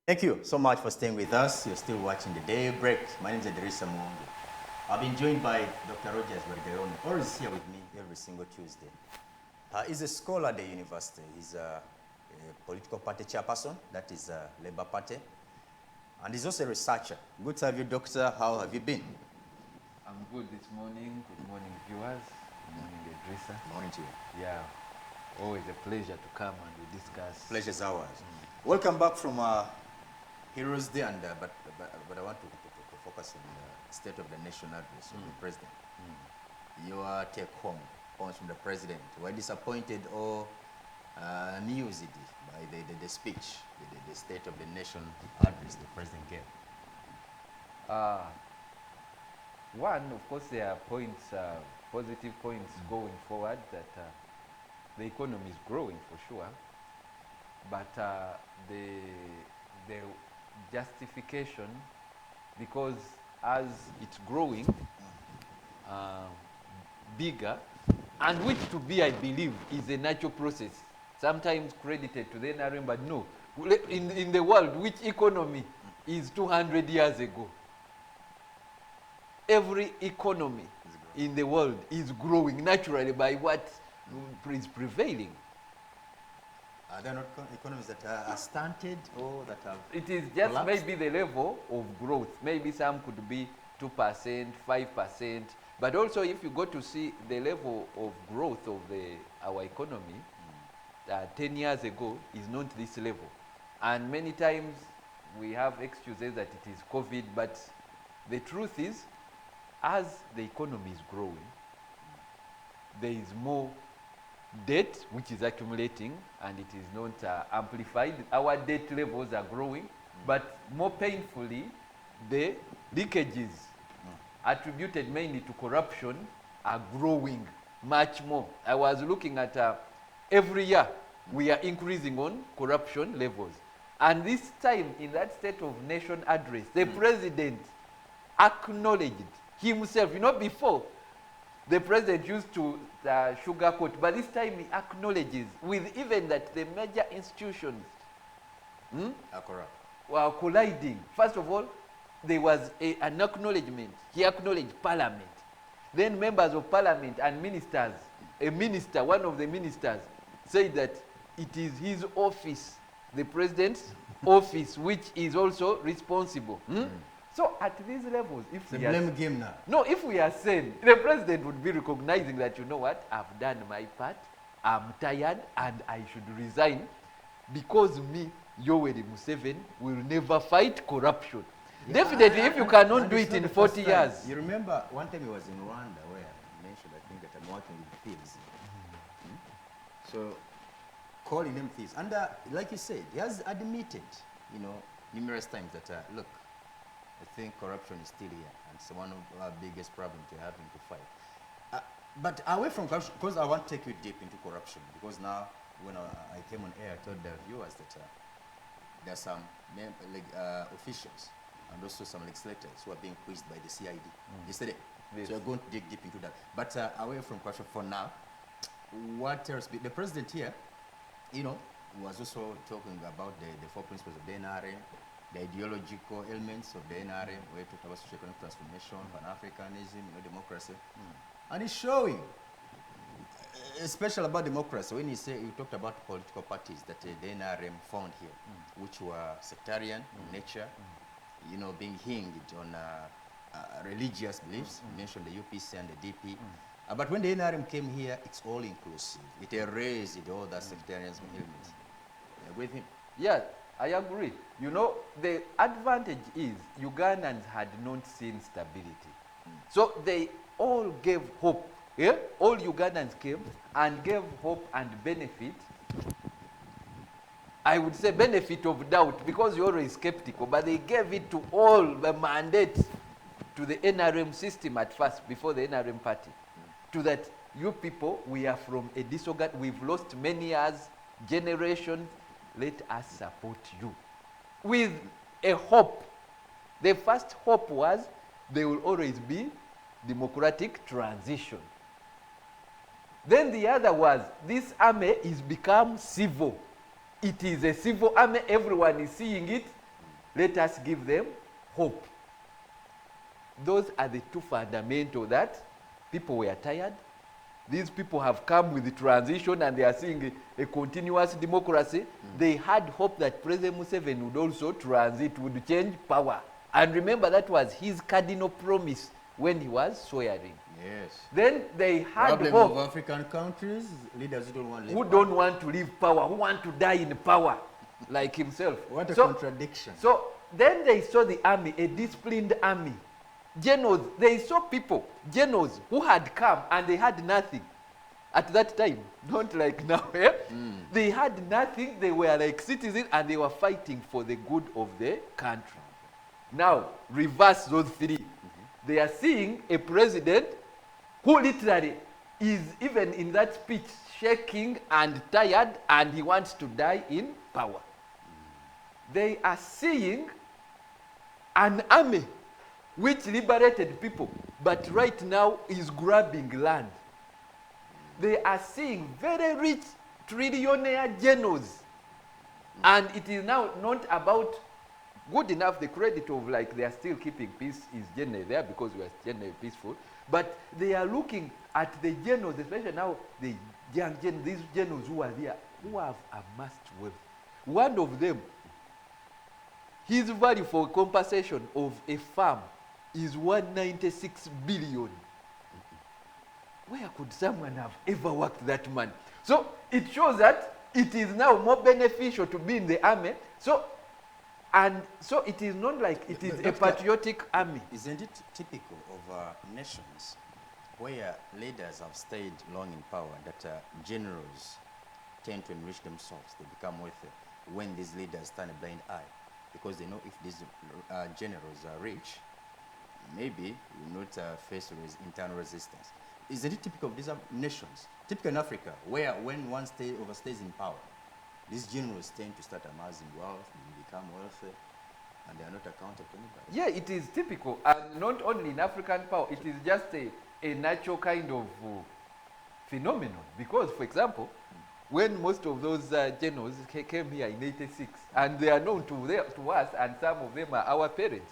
Thank you so much for staying with us. You're still watching the Day Break. My name is Idrissa Mungu. I've been joined by Dr. Rogers Bergeron, always here with me every single Tuesday. He's a scholar at the university. He's a political party chairperson, that is Labour Party. And he's also a researcher. Good to have you, Doctor. How have you been? I'm good this morning. Good morning, viewers. Good morning, Idrissa. Good morning to you. Yeah, always a pleasure to come and we discuss. Pleasure's ours. Welcome back from Heroes Day, and but I want to focus on the State of the Nation address of the President. Your take home comes from the President. Were you disappointed or amused by the speech, the State of the Nation address the President gave? One, of course, there are points, positive points going forward that the economy is growing for sure, but the justification, because as it's growing bigger, and which to be, I believe, is a natural process, sometimes credited to the NRM, but no, in the world, which economy is 200 years ago? Every economy in the world is growing naturally by what is prevailing. Are there not economies that are stunted or that have It is just collapsed? maybe the level of growth. Maybe some could be 2%, 5%. But also if you go to see the level of growth of our economy 10 years ago is not this level. And many times we have excuses that it is COVID, but the truth is, as the economy is growing, there is more debt which is accumulating, and it is not amplified. Our debt levels are growing, but more painfully, the leakages attributed mainly to corruption are growing much more. I was looking at every year we are increasing on corruption levels. And this time in that State of Nation address, the President acknowledged himself. You know, before, the President used to sugarcoat, but this time he acknowledges with even that the major institutions are corrupt. were colliding. First of all, there was an acknowledgement. He acknowledged Parliament. Then members of Parliament and ministers, a minister, one of the ministers, said that it is his office, the President's office, which is also responsible. So at these levels, if The we are blame game now. no, if we are saying, the President would be recognizing that, you know what, I've done my part, I'm tired, and I should resign, because me, Yoweri Museveni, will never fight corruption. Yeah, Definitely, if you cannot and do it's it not in the 40 first time. years. You remember one time he was in Rwanda where he mentioned, I think, that I'm working with thieves. So, calling them thieves. And like you said, he has admitted, numerous times that, look, I think corruption is still here, and it's one of our biggest problems we're having to fight. But away from corruption, because I want to take you deep into corruption, because now when I came on air, I told the viewers that there are some officials and also some legislators who are being quizzed by the CID yesterday. Yes. So we're going to dig deep into that. But away from corruption for now, what else? The president here, was also talking about the four principles of the NRM, the ideological elements of the NRM, where he talked about socio-economic transformation, Pan-Africanism, democracy. And he's showing, especially about democracy, when he talked about political parties that the NRM found here, which were sectarian in nature, being hinged on religious beliefs. He mentioned the UPC and the DP. But when the NRM came here, it's all inclusive. It erased all that sectarianism elements. With him. Yeah, I agree. You know, the advantage is Ugandans had not seen stability. So they all gave hope. Yeah? All Ugandans came and gave hope and benefit. I would say benefit of doubt, because you're always skeptical, but they gave it to all the mandate to the NRM system at first, before the NRM party, to that you people, we are from a disorganized, we've lost many years, generations, let us support you. With a hope. The first hope was there will always be democratic transition. Then the other was, this army is become civil. It is a civil army, everyone is seeing it. let us give them hope. Those are the two fundamental that people were tired. These people have come with the transition and they are seeing a continuous democracy. They had hope that President Museveni would also transit, would change power. And remember, that was his cardinal promise when he was swearing. Yes. Then they had Problem hope. of African countries, leaders who don't want to Who leave don't want to leave power, who want to die in power, like himself. What a contradiction. So then they saw the army, a disciplined army. Generals, they saw people, generals, who had come and they had nothing at that time. Not like now. Eh? They had nothing, they were like citizens and they were fighting for the good of the country. Now, reverse those three. They are seeing a president who literally is, even in that speech, shaking and tired, and he wants to die in power. They are seeing an army which liberated people, but right now is grabbing land. They are seeing very rich trillionaire generals, and it is now not about good enough. The credit of like they are still keeping peace is generally there because we are generally peaceful, but they are looking at the generals, especially now the young generals, these generals who are there, who have amassed wealth. One of them, his value for compensation of a farm is 196 billion. Where could someone have ever worked that money? So it shows that it is now more beneficial to be in the army. So it is not like it is a patriotic army. Isn't it typical of nations where leaders have stayed long in power that generals tend to enrich themselves, they become wealthy when these leaders turn a blind eye? Because they know if these generals are rich, maybe will not face internal resistance. Isn't it typical of these nations? Typical in Africa, where when one overstays in power, these generals tend to start amassing wealth and become wealthy, and they are not accountable to anybody. Yeah, it is typical, and not only in African power, it is just a natural kind of phenomenon. Because, for example, when most of those generals came here in '86, and they are known to us, and some of them are our parents,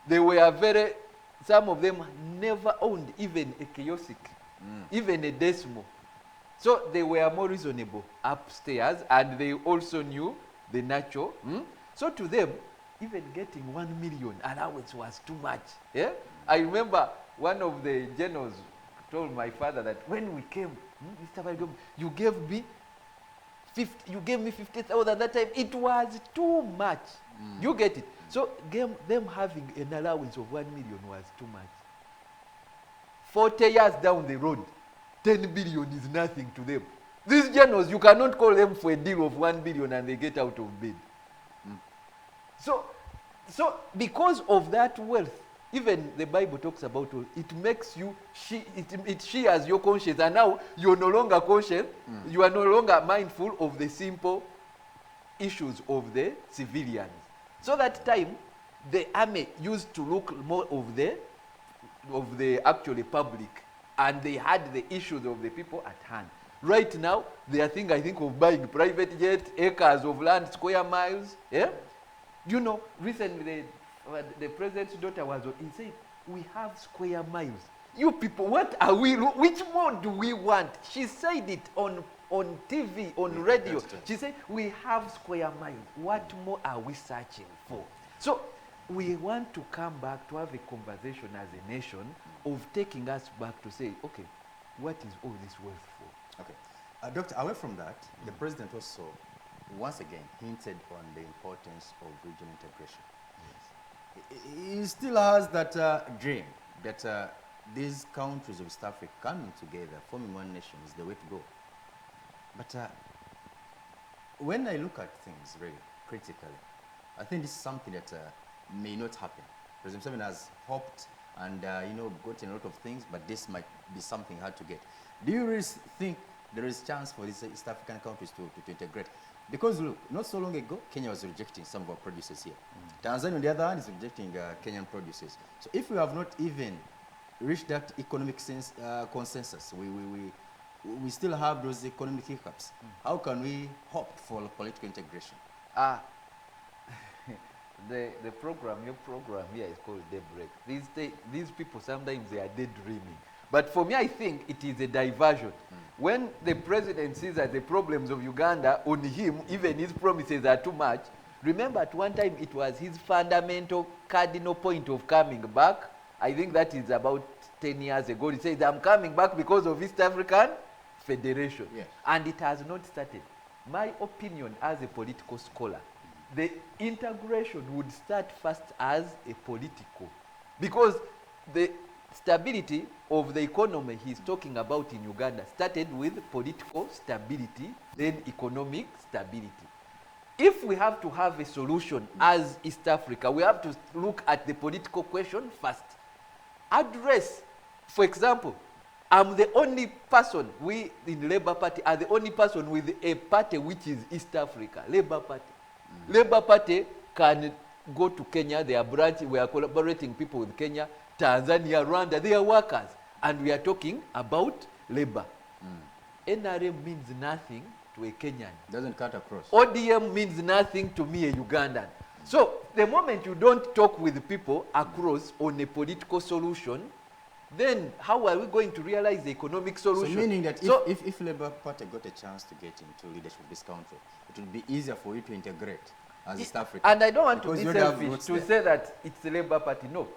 they were some of them never owned even a kiosk, even a decimal. So they were more reasonable upstairs, and they also knew the natural. So to them, even getting 1 million allowance was too much. Yeah? I remember one of the generals told my father that when we came, Mr. Barigom, you gave me 50,000 at that time. It was too much. You get it? So them having an allowance of 1 million was too much. 40 years down the road, 10 billion is nothing to them. These generals, you cannot call them for a deal of 1 billion and they get out of bed. So because of that wealth, even the Bible talks about it makes you, it shears your conscience, and now you're no longer conscious, you are no longer mindful of the simple issues of the civilians. So that time, the army used to look more of the actually public, and they had the issues of the people at hand. Right now, they are I think of buying private jet, acres of land, square miles. Yeah? You know, recently the president's daughter was on, he said, we have square miles. You people, what are we, which more do we want? She said it on TV, on radio. She said, we have square miles. What more are we searching for? So we want to come back to have a conversation as a nation of taking us back to say, okay, what is all this wealth for? Okay. Doctor, away from that, the president also, once again, hinted on the importance of regional integration. Yes. He still has that dream that these countries of East Africa coming together, forming one nation is the way to go. But when I look at things really critically, I think this is something that may not happen. President Museveni has hoped and gotten a lot of things, but this might be something hard to get. Do you really think there is chance for these East African countries to integrate? Because look, not so long ago, Kenya was rejecting some of our producers here. Tanzania, on the other hand, is rejecting Kenyan producers. So if we have not even reached that economic consensus, we still have those economic hiccups. How can we hope for political integration? The program, your program here is called Daybreak. These people sometimes they are daydreaming. But for me, I think it is a diversion. When the president sees that the problems of Uganda on him, even his promises are too much, remember at one time it was his fundamental cardinal point of coming back. I think that is about 10 years ago. He says, I'm coming back because of East African Federation. Yes. And it has not started. My opinion as a political scholar, the integration would start first as a political. Because the stability of the economy he's talking about in Uganda started with political stability, then economic stability. If we have to have a solution as East Africa, we have to look at the political question first. Address, for example, I'm the only person, we in Labour Party are the only person with a party which is East Africa, Labour Party. Labour Party can go to Kenya, they are branching, we are collaborating people with Kenya, Tanzania, Rwanda, they are workers. And we are talking about Labour. NRM means nothing to a Kenyan. Doesn't cut across. ODM means nothing to me, a Ugandan. So the moment you don't talk with people across on a political solution, then how are we going to realize the economic solution? So meaning that if Labour Party got a chance to get into leadership of this country, it would be easier for you to integrate as East Africa. And I don't want because to be selfish to say that it's the Labour Party. No.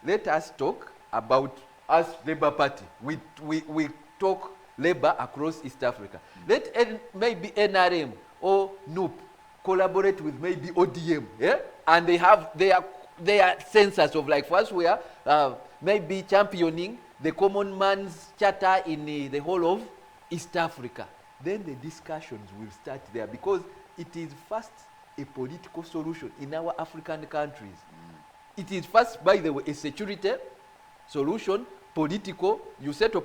Let us talk about us Labour Party. We talk Labour across East Africa. Let maybe NRM or NUP collaborate with maybe ODM, yeah? And they have their census of, like, for us we are maybe championing the common man's charter in the whole of East Africa. Then the discussions will start there, because it is first a political solution in our African countries. It is first, by the way, a security solution, political. You settle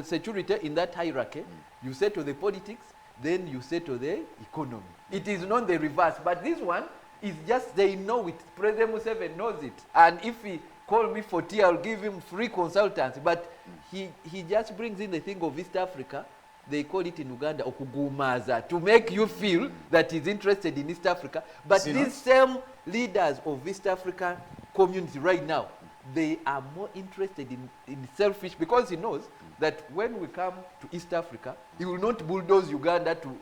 security in that hierarchy. You settle the politics, then you settle the economy. It is not the reverse. But this one is just, they know it. President Museveni knows it. And if he call me for tea, I'll give him free consultancy. But he just brings in the thing of East Africa. They call it in Uganda okugumaza, to make you feel that he's interested in East Africa. But these same leaders of East African community right now, they are more interested in selfish, because he knows that when we come to East Africa, he will not bulldoze Uganda to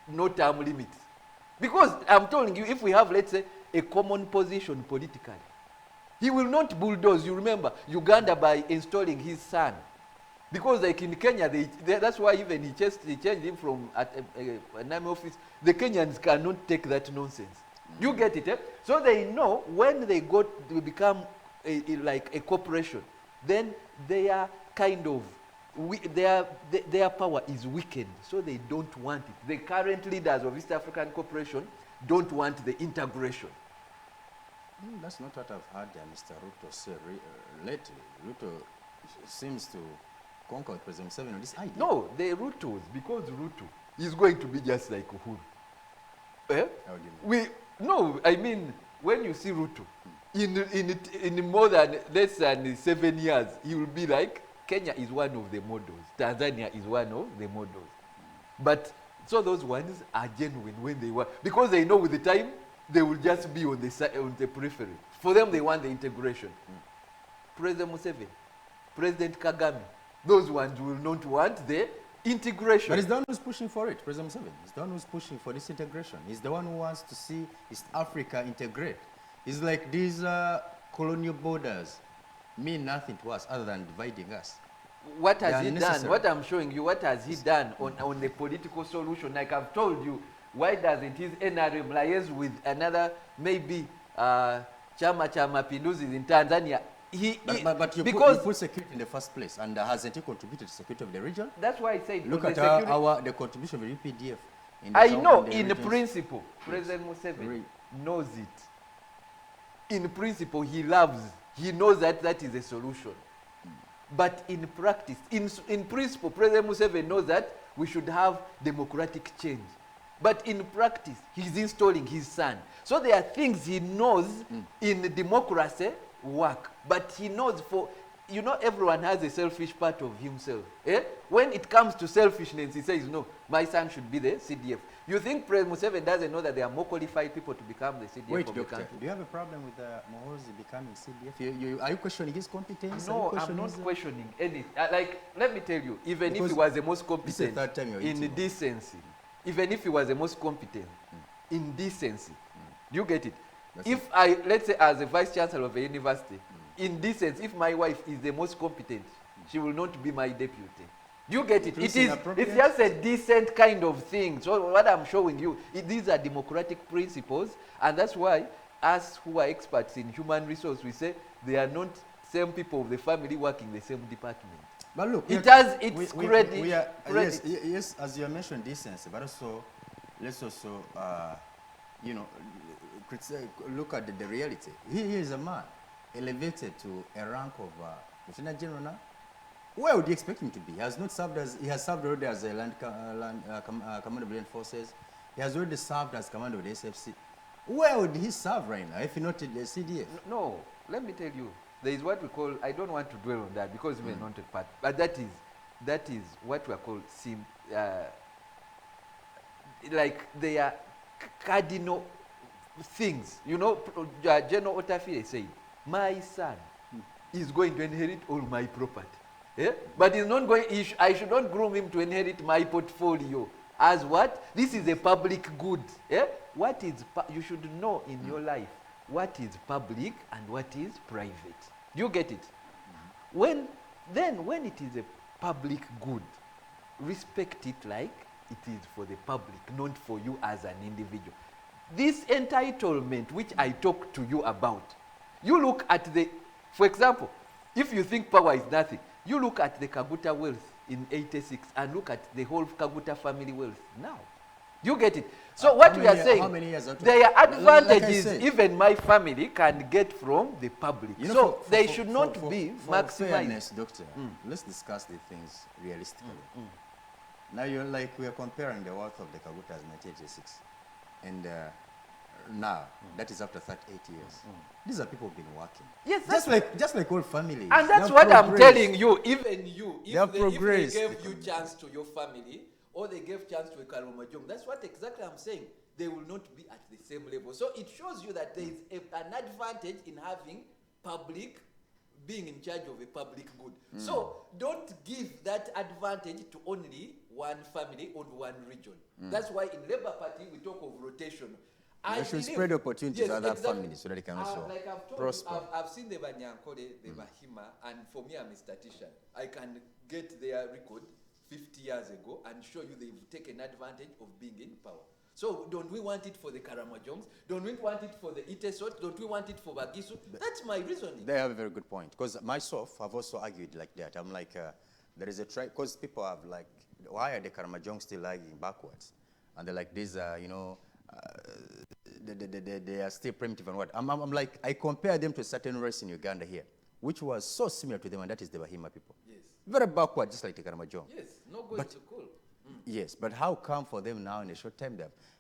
no term limits. Because I'm telling you, if we have, let's say, a common position politically, he will not bulldoze, you remember, Uganda by installing his son. Because like in Kenya, that's why even he changed him from an army office. The Kenyans cannot take that nonsense. You get it, eh? So they know when they become like a corporation, then they are kind of, their power is weakened, so they don't want it. The current leaders of East African Corporation don't want the integration. That's not what I've heard Mr. Ruto say lately. Ruto seems to conquer President Museveni on this idea. No, the Rutos, because Ruto is going to be just like Uhuru. Eh? How do you mean? No, I mean, when you see Ruto, in more than less than 7 years, he will be like, Kenya is one of the models, Tanzania is one of the models. But so those ones are genuine when they want, because they know with the time they will just be on the periphery. For them, they want the integration. President Museveni, President Kagame, those ones will not want the integration. But he's the one who's pushing for it, President Museveni. He's the one who's pushing for this integration. He's the one who wants to see East Africa integrate. It's like these colonial borders mean nothing to us other than dividing us. What has he done? What I'm showing you, what has he done on the political solution? Like I've told you, why doesn't his NRM liaise with another, maybe Chama Mapinduzi in Tanzania? But you put security in the first place, and hasn't he contributed to security of the region? That's why I said, look at the contribution of the UPDF. I know, in principle, President Museveni knows it. In principle, he knows that is a solution. But in practice, in principle, President Museveni knows that we should have democratic change. But in practice, he's installing his son. So there are things he knows in democracy work. But he knows you know, everyone has a selfish part of himself. Eh? When it comes to selfishness, he says, no, my son should be the CDF. You think President Museveni doesn't know that there are more qualified people to become the CDF Wait, of the doctor, country? do you have a problem with Mohozi becoming CDF? Are you questioning his competence? No, I'm not questioning anything. Like, let me tell you, even if he was the most competent in decency, even if he was the most competent in decency, do you get it? If I, let's say, as a vice chancellor of a university, in decency, if my wife is the most competent, she will not be my deputy. Do you get it? It's just a decent kind of thing. So what I'm showing you, these are democratic principles, and that's why us who are experts in human resource, we say they are not same people of the family working the same department. But look, it has its credit. Yes, as you mentioned decency, but also let's also you know, look at the reality. He is a man elevated to a rank of Lieutenant General now. Where would you expect him to be? He has not served as, he has served already as a commander of land forces. He has already served as commander of the SFC. Where would he serve right now if he not the CDF? No, let me tell you, there is what we call, I don't want to dwell on that because we're not a part, but that is what we are called like they are cardinal things. You know, General Otafire said, my son is going to inherit all my property. Yeah? But he's not going, I should not groom him to inherit my portfolio. As what? This is a public good. Yeah? What is, you should know in your life what is public and what is private. Do you get it? When it is a public good, respect it like it is for the public, not for you as an individual. This entitlement which I talk to you about, you look at the, for example, if you think power is nothing, you look at the Kaguta wealth in 86 and look at the whole Kaguta family wealth now. You get it? So what we are saying, there are advantages like even my family can get from the public. You know, so they should not be maximized. Fairness, doctor, let's discuss the things realistically. Now you're like, we are comparing the wealth of the Kagutas in 1986 and now, that is after 38 years. These are people who've been working. Yes, just like old families. And that's what I'm telling you. Even you, if they gave you chance to your family, or they gave chance to a Karumajong, that's what exactly I'm saying. They will not be at the same level. So it shows you that there is an advantage in having public, being in charge of a public good. So don't give that advantage to only one family or one region. That's why in Labour Party we talk of rotation. They should spread opportunities to other families so that they can also like I've told prosper. You, I've seen the Banyankole, the Bahima, and for me I'm a statistician. I can get their record 50 years ago and show you they've taken advantage of being in power. So don't we want it for the Karamajongs? Don't we want it for the Itesot? Don't we want it for Bagisu? That's my reasoning. They have a very good point. Because myself, I've also argued like that. I'm like, there is a try, because people have like, why are the Karamajongs still lagging backwards? And they're like, these are, you know, they are still primitive and what. I'm like, I compare them to a certain race in Uganda here, which was so similar to them, and that is the Bahima people. Yes. Very backward, just like the Karamajong. Yes, no going to school. Yes, but how come for them now in a short time?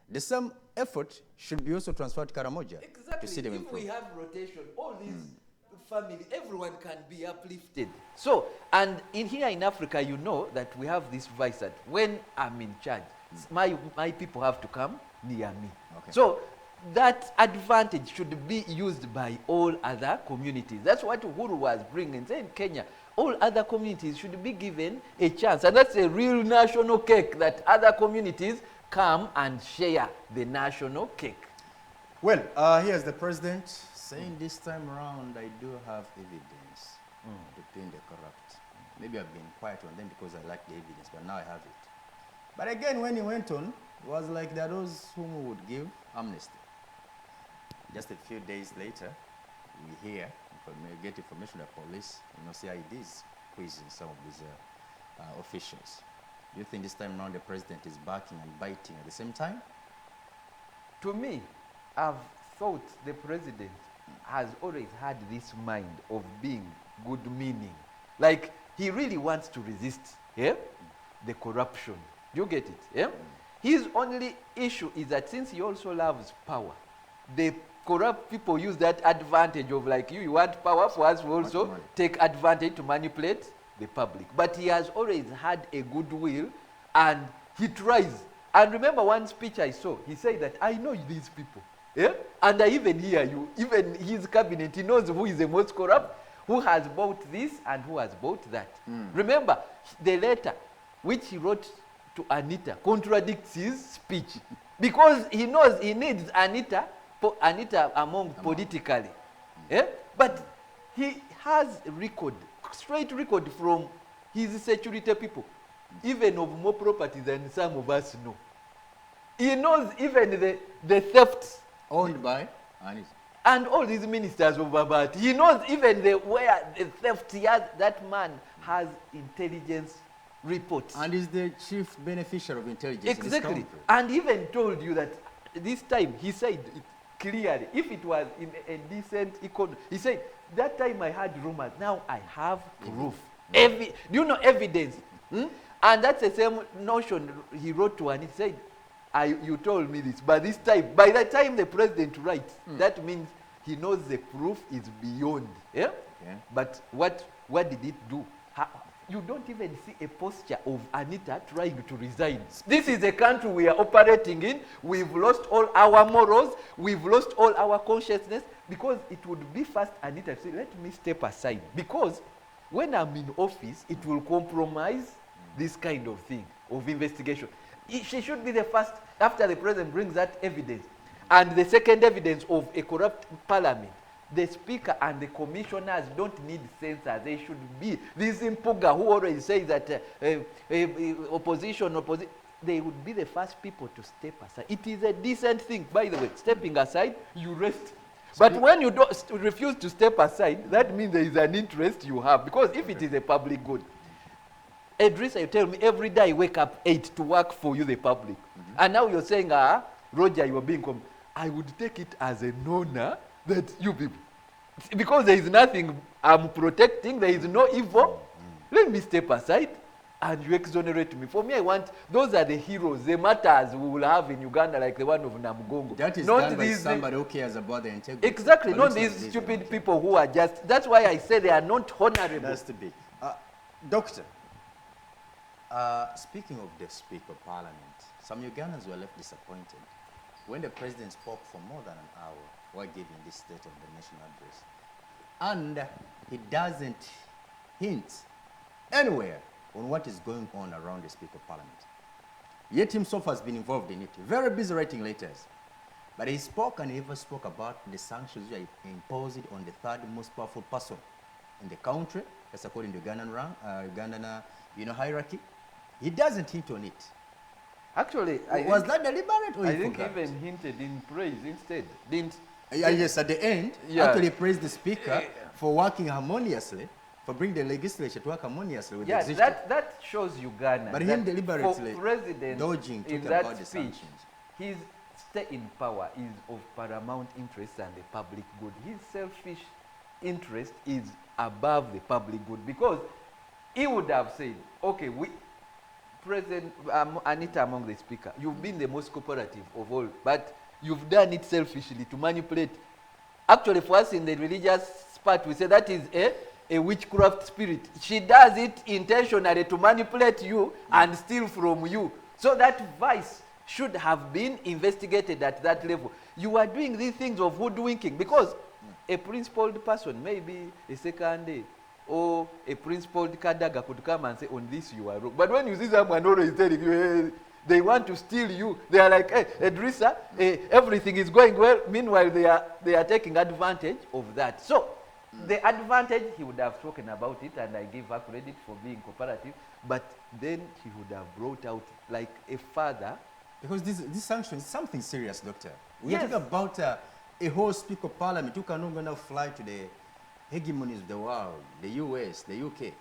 The same effort should be also transferred to Karamoja. Exactly. To see them improve. If we have rotation, all these family, everyone can be uplifted. So, and in here in Africa, you know that we have this vice that when I'm in charge, my people have to come near me. Okay. So that advantage should be used by all other communities. That's what Uhuru was bringing. Say in Kenya, all other communities should be given a chance. And that's a real national cake that other communities come and share the national cake. Well, here's the president saying this time around, I do have evidence to pin the corrupt. Maybe I've been quiet on them because I like the evidence, but now I have it. But again, when he went on, it was like there are those whom we would give amnesty. Just a few days later, we hear, get information that police, CID is quizzing some of these officials. Do you think this time around the president is barking and biting at the same time? To me, I've thought the president has always had this mind of being good meaning. Like, he really wants to resist the corruption. You get it? Yeah? His only issue is that since he also loves power, the corrupt people use that advantage of like you want power for us, we also money. take advantage to manipulate the public. But he has always had a goodwill and he tries. And remember one speech I saw, he said that I know these people. Yeah? And I even hear you, even his cabinet, he knows who is the most corrupt, who has bought this and who has bought that. Remember, the letter which he wrote to Anita contradicts his speech because he knows he needs Anita among politically. Yeah? But he has record, straight record from his security people, even of more property than some of us know. He knows even the thefts Owned by Anita. and all these ministers of Babati. He knows even where the theft he has. That man has intelligence reports. And is the chief beneficiary of intelligence in this Exactly. country. And even told you that this time, he said it clearly, if it was in a decent economy, he said, that time I had rumors, now I have proof. Do you know evidence? And that's the same notion he wrote to, and he said, you told me this, but this time, by the time the president writes, that means he knows the proof is beyond. Yeah? Okay. But what did it do? You don't even see a posture of Anita trying to resign. This is a country we are operating in. We've lost all our morals. We've lost all our consciousness, because it would be first Anita to say, let me step aside. Because when I'm in office, it will compromise this kind of thing, of investigation. She should be the first, after the president brings that evidence. And the second evidence of a corrupt parliament, the speaker and the commissioners don't need censors. They should be. This Impuga who always says that opposition, they would be the first people to step aside. It is a decent thing, by the way. Stepping aside, you rest. But when you don't refuse to step aside, that means there is an interest you have. Because if it is a public good, Idrissa, you tell me every day I wake up 8 to work for you, the public. And now you're saying, Roger, you are being I would take it as an honor that you people, because there is nothing I'm protecting, there is no evil, let me step aside and you exonerate me. For me, I want, those are the heroes, the martyrs we will have in Uganda, like the one of Namugongo. That is not done by these, somebody who cares about the integrity. exactly, But not looks like these this, stupid okay. people who are just, that's why I say they are not honorable. That's to be. Doctor, speaking of the Speaker of Parliament, some Ugandans were left disappointed when the president spoke for more than an hour while giving this State of the Nation address. And he doesn't hint anywhere on what is going on around the Speaker of Parliament. Yet himself has been involved in it, very busy writing letters. But he spoke, and he even spoke about the sanctions which are imposed on the third most powerful person in the country. That's according to Ugandan hierarchy. He doesn't hint on it. Actually, Was that deliberate, or I he think forgot? even hinted in praise instead. Didn't? Yes, at the end, Yeah. actually praised the Speaker for working harmoniously, for bringing the legislature to work harmoniously with the Yes, executive. that shows Uganda. But that him deliberately for president dodging, in talking that about the speech, sanctions. his stay in power is of paramount interest and the public good. His selfish interest is above the public good, because he would have said, okay, President Anita among the speaker, you've been the most cooperative of all, but you've done it selfishly to manipulate. Actually, for us in the religious part, we say that is a witchcraft spirit. She does it intentionally to manipulate you and steal from you. So that vice should have been investigated at that level. You are doing these things of hoodwinking, because a principled person, maybe a second or a principled Kadaga could come and say, on this you are wrong. But when you see someone always telling you, hey, they want to steal you, they are like, hey, Idrissa, everything is going well. Meanwhile, they are taking advantage of that. So the advantage, he would have spoken about it, and I give her credit for being cooperative, but then he would have brought out like a father. Because this sanction is something serious, Doctor. We're Yes. talking about a whole Speaker of Parliament who cannot now fly to the hegemonies of the world, the US, the UK.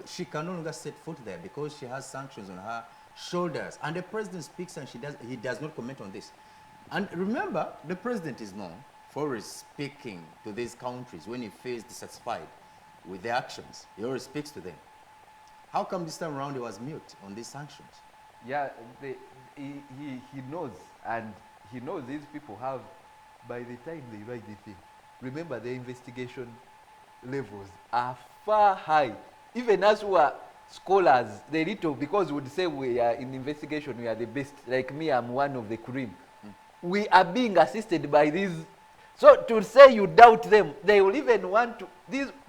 She can no longer set foot there because she has sanctions on her shoulders. And the president speaks, and he does not comment on this. And remember, the president is known for speaking to these countries when he feels dissatisfied with their actions. He always speaks to them. How come this time around he was mute on these sanctions? Yeah, he knows, and he knows these people have by the time they write the thing, remember the investigation levels are far high. Even us who are scholars, they little, because we would say we are in investigation, we are the best. Like me, I'm one of the cream. We are being assisted by these. So to say you doubt them, they will even want to,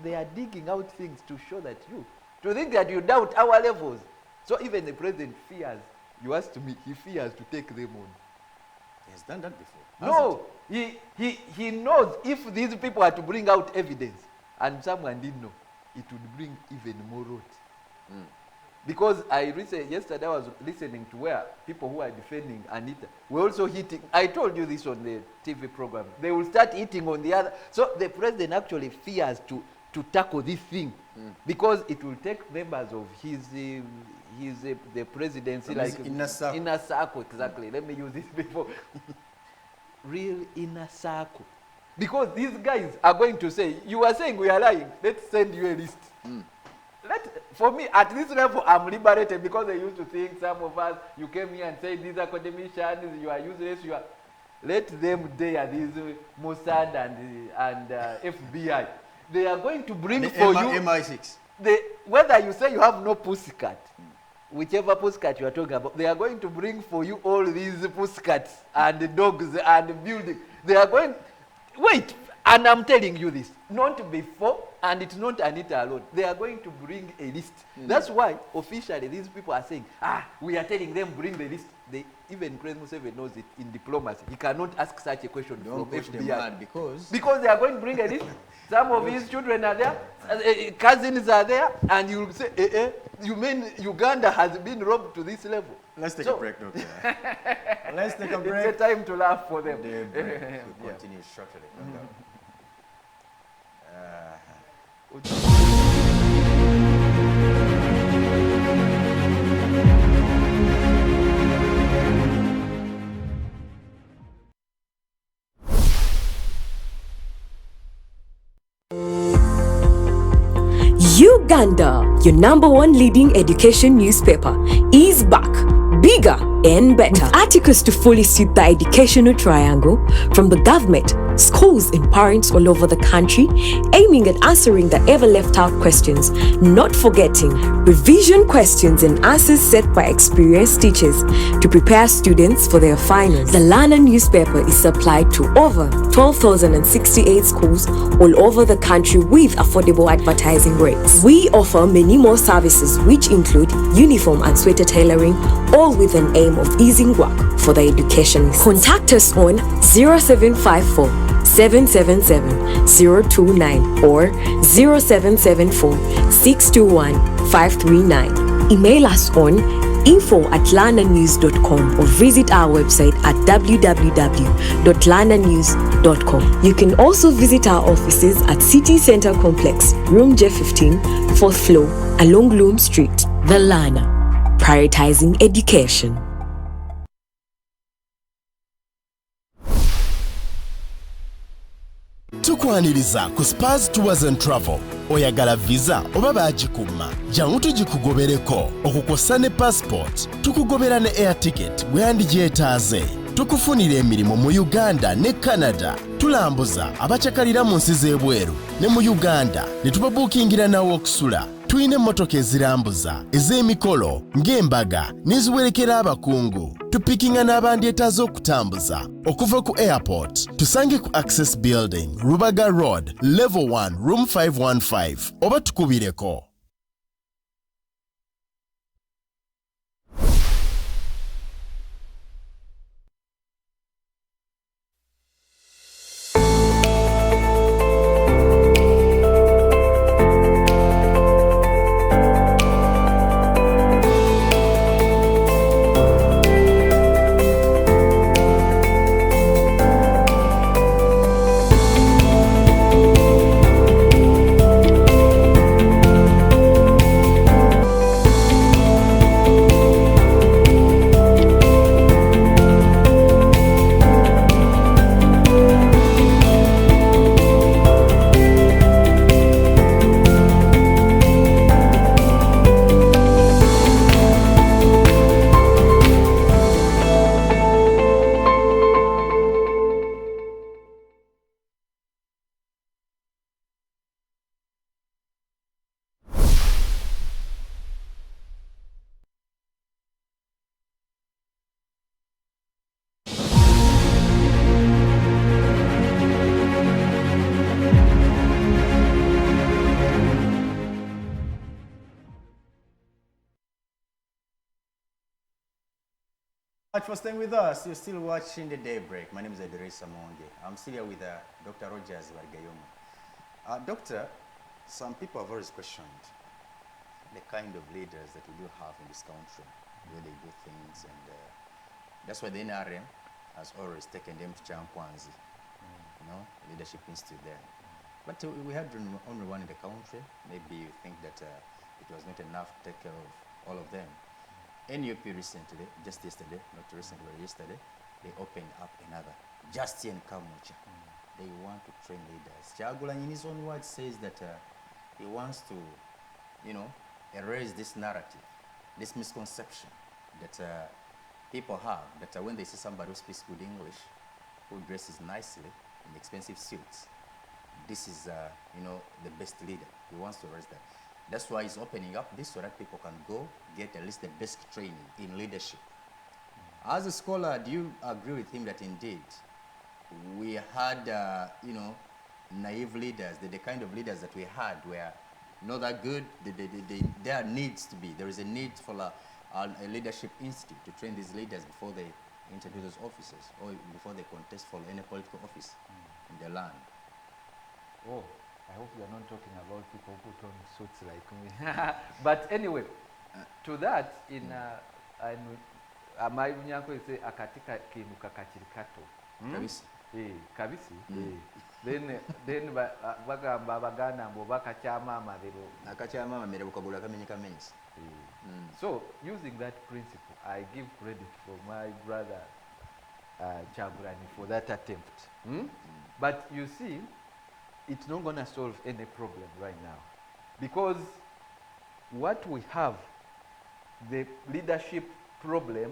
they are digging out things to show that to think that you doubt our levels. So even the president fears, you asked me, he fears to take them on. He has done that before. No, he knows if these people are to bring out evidence, and someone didn't know, it would bring even more rot. Because yesterday I was listening to where people who are defending Anita were also hitting. I told you this on the TV program. They will start hitting on the other. So the president actually fears to tackle this thing because it will take members of the presidency, like inner circle, exactly. Let me use this before. Real inner circle. Because these guys are going to say, you are saying we are lying, let's send you a list. For me, at this level, I'm liberated, because they used to think, some of us, you came here and said these academicians, you are useless, let them dare these Mossad and FBI. They are going to bring for you MI6. Whether you say you have no pussycat, whichever pussycat you are talking about, they are going to bring for you all these pussycats and dogs and buildings. They are going, wait, and I'm telling you this, not before, and it's not Anita alone. They are going to bring a list. That's why officially these people are saying, we are telling them bring the list. Even President Museveni knows it in diplomacy. He cannot ask such a question from FBI. Because they are going to bring a list. Some of his children are there, cousins are there, and you will say, you mean Uganda has been robbed to this level? Let's take a break, Doctor. Let's take a break. It's a time to laugh for them. We'll continue shortly. Uganda, your #1 leading education newspaper, is back, bigger and better. With articles to fully suit the educational triangle from the government, schools and parents all over the country, aiming at answering the ever left out questions, not forgetting revision questions and answers set by experienced teachers to prepare students for their finals. The Learner newspaper is supplied to over 12,068 schools all over the country with affordable advertising rates. We offer many more services which include uniform and sweater tailoring, all with an aim of easing work for the educationists. Contact us on 0754 777 029 or 0774 621 539. Email us on info@lananews.com or visit our website at www.lananews.com. You can also visit our offices at City Center Complex, Room J15, 4th floor, along Loom Street. The Lana, prioritizing education. Tukwaniriza ku Spurs Tours and Travel. Oyagala visa oba bagikuma, jangu tugikugobereko. Okukosa ne passport, tukugobera ne air ticket bweyandigyetaaze. Tukufunira emirimu mu Uganda ne Canada. Tulambuza abachakalira mu nsi z'ebweru ne mu Uganda ne tubabuukingira nawo okusula. Tuyina emmotoka ezirambuza ez'emikolo ng'embaga n'eziwerekera abakungu. Tupikinga n'abandyetaaze okutambuza okuva ku airport. Tusange ku Access Building, Rubaga Road, Level 1, Room 515 oba tukubireko. Much for staying with us. You're still watching the Daybreak. My name is Idrissa Monge. I'm still here with Dr. Rogers Wargayoma. Doctor, some people have always questioned the kind of leaders that we do have in this country, the way they do things, and that's why the NRM has always taken them to Champwanzi, you know, leadership institute there. But we had only one in the country. Maybe you think that it was not enough to take care of all of them. NUP recently, just yesterday, not recently, but yesterday, they opened up another, just here in Kamucha. They want to train leaders. Kyagulanyi in his own words says that he wants to, you know, erase this narrative, this misconception that people have, that when they see somebody who speaks good English, who dresses nicely in expensive suits, this is, you know, the best leader. He wants to erase that. That's why he's opening up this so that people can go get at least the best training in leadership. As a scholar, do you agree with him that indeed we had, you know, naive leaders, the kind of leaders that we had were not that good? There needs to be, there is a need for a leadership institute to train these leaders before they interview those officers or before they contest for any political office in the land. Oh, I hope you're not talking about people who put on suits like me. But anyway, to that, in Amayunyanko say akatika kinuka kachirikato. Kabisi. Kabisi. Then bagamba abaganda mbo bakachama lero. Nakachama mere bukagula kamenyi kamenyi. So, using that principle, I give credit for my brother Kyagulanyi for that attempt. But you see, it's not going to solve any problem right now. Because what we have, the leadership problem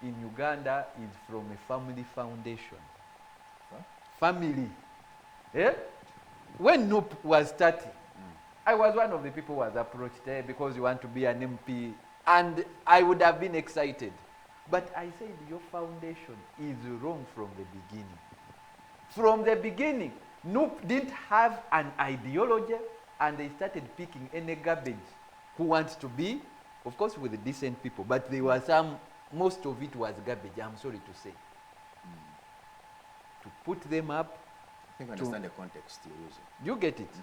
in Uganda is from a family foundation. Huh? Family. Yeah? When NUP was starting, I was one of the people who was approached there because you want to be an MP, and I would have been excited. But I said, your foundation is wrong from the beginning. From the beginning, NUP didn't have an ideology, and they started picking any garbage who wants to be, of course, with the decent people, but there were some, most of it was garbage, I'm sorry to say. To put them up. I think I understand the context you're using. You get it?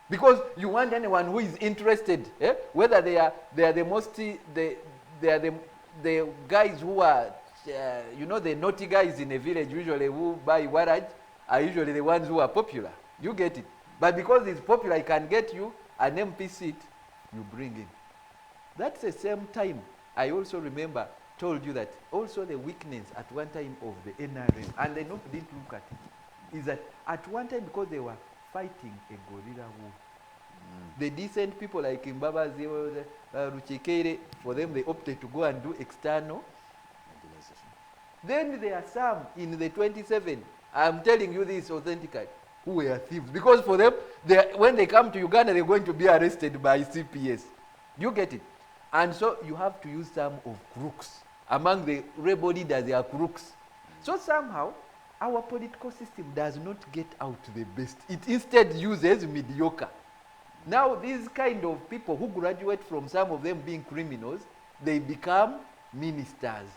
Because you want anyone who is interested, whether they are the most, they are the guys who are, you know, the naughty guys in a village usually who buy warrage are usually the ones who are popular. You get it? But because it's popular, it can get you an MP seat, you bring in. That's the same time, I also remember, told you that also the weakness at one time of the NRM, and they didn't look at it, is that at one time, because they were fighting a guerrilla war, the decent people like Mbabazi, Ruchikere, for them they opted to go and do external. Then there are some in the 27, I'm telling you this authentically, who were thieves. Because for them, when they come to Uganda, they're going to be arrested by CPS. You get it? And so you have to use some of crooks. Among the rebel leaders, they are crooks. So somehow, our political system does not get out the best. It instead uses mediocre. Now, these kind of people who graduate from some of them being criminals, they become ministers.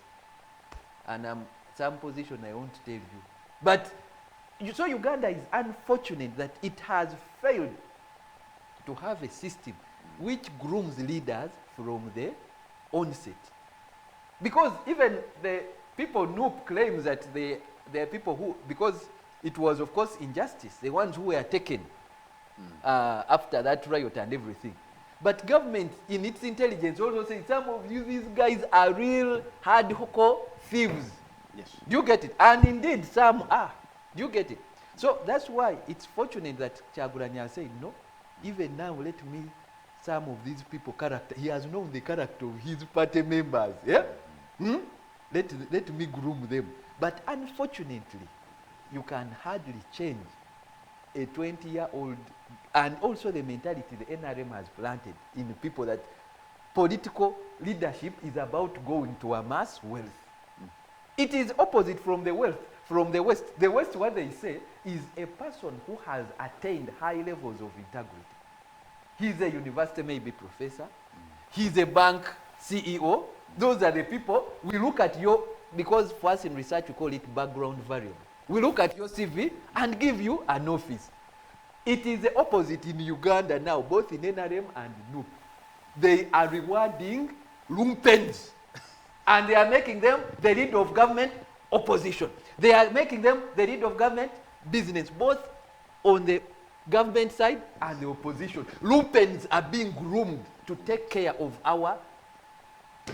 And some position I won't tell you. But, so Uganda is unfortunate that it has failed to have a system which grooms leaders from the onset. Because even the people NUP claims that they are people who, because it was of course injustice, the ones who were taken after that riot and everything. But government in its intelligence also says some of you, these guys are real hardcore thieves. Yes. Do you get it? And indeed some are. Do you get it? So that's why it's fortunate that Kyagulanyi has said, no, even now let me, some of these people character, he has known the character of his party members. Yeah? Let me groom them. But unfortunately, you can hardly change a 20-year-old, and also the mentality the NRM has planted in people that political leadership is about going to amass wealth. It is opposite from the wealth, from the West. The West, what they say, is a person who has attained high levels of integrity. He's a university maybe professor. He's a bank CEO. Those are the people. We look at because for us in research we call it background variable. We look at your CV and give you an office. It is the opposite in Uganda now, both in NRM and NUP. They are rewarding lumpens, and they are making them the lead of government opposition. They are making them the lead of government business, both on the government side and the opposition. Lumpens are being groomed to take care of our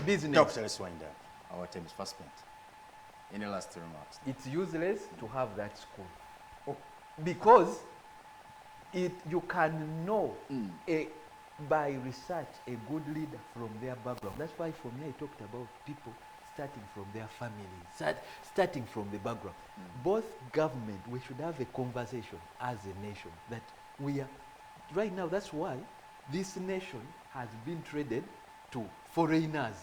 business. Dr. Swinda, our time is fast spent. Any last remarks? It's useless to have that school. Oh. Because you can know by research a good leader from their background. That's why for me I talked about people starting from their family, starting from the background. Both government, we should have a conversation as a nation that we are, right now that's why this nation has been traded to foreigners.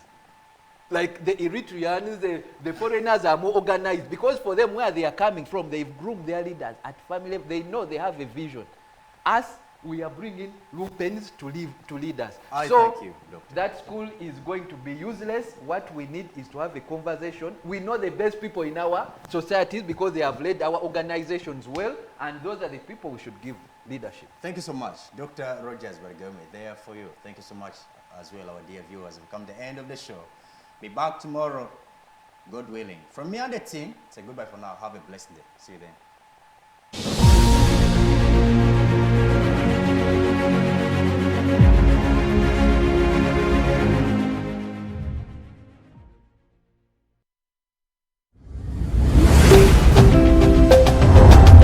Like the Eritreans, the foreigners are more organized because for them where they are coming from, they've groomed their leaders at family level. They know they have a vision. Us, we are bringing lumpens to lead us. Thank you, Doctor. That school is going to be useless. What we need is to have a conversation. We know the best people in our societies because they have led our organizations well, and those are the people we should give leadership. Thank you so much. Dr. Rogers Bargome, there for you. Thank you so much as well, our dear viewers. We've come to the end of the show. Be back tomorrow, God willing. From me and the team, say goodbye for now. Have a blessed day. See you then.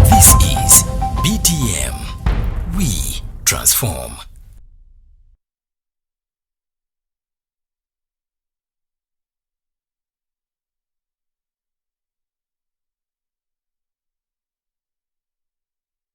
This is BTM. We transform.